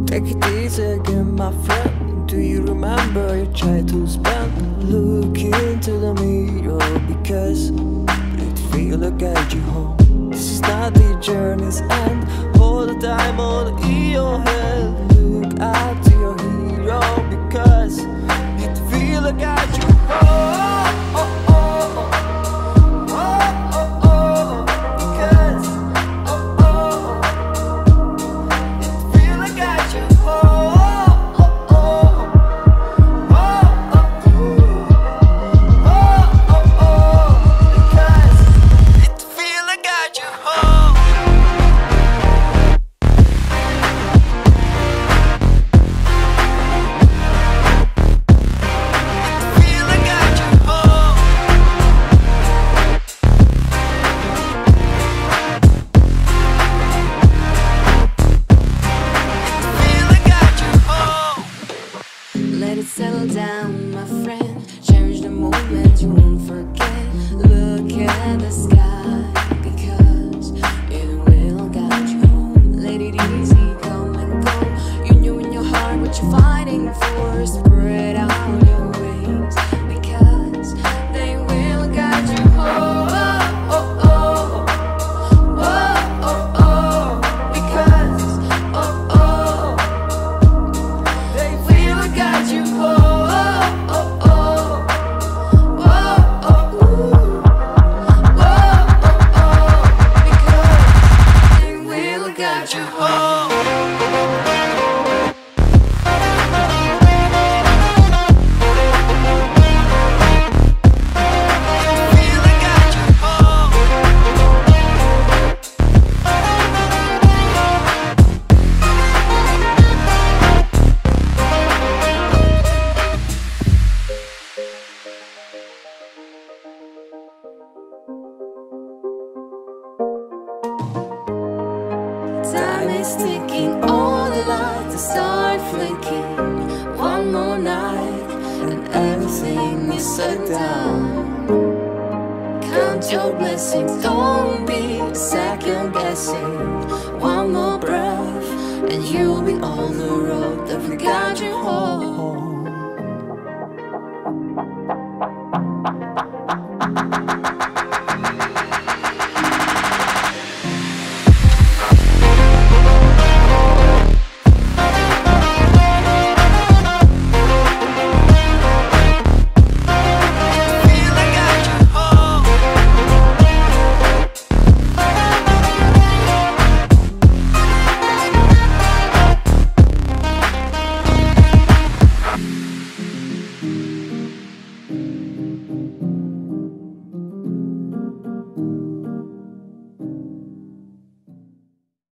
Take it easy again, my friend. Do you remember you tried to spend? Look into the mirror because it feel like I get you home. This is not the journey's end. All the time on your head. Look out to your hero because it feel like I get you home. One more breath and you'll be on the road that we got you home.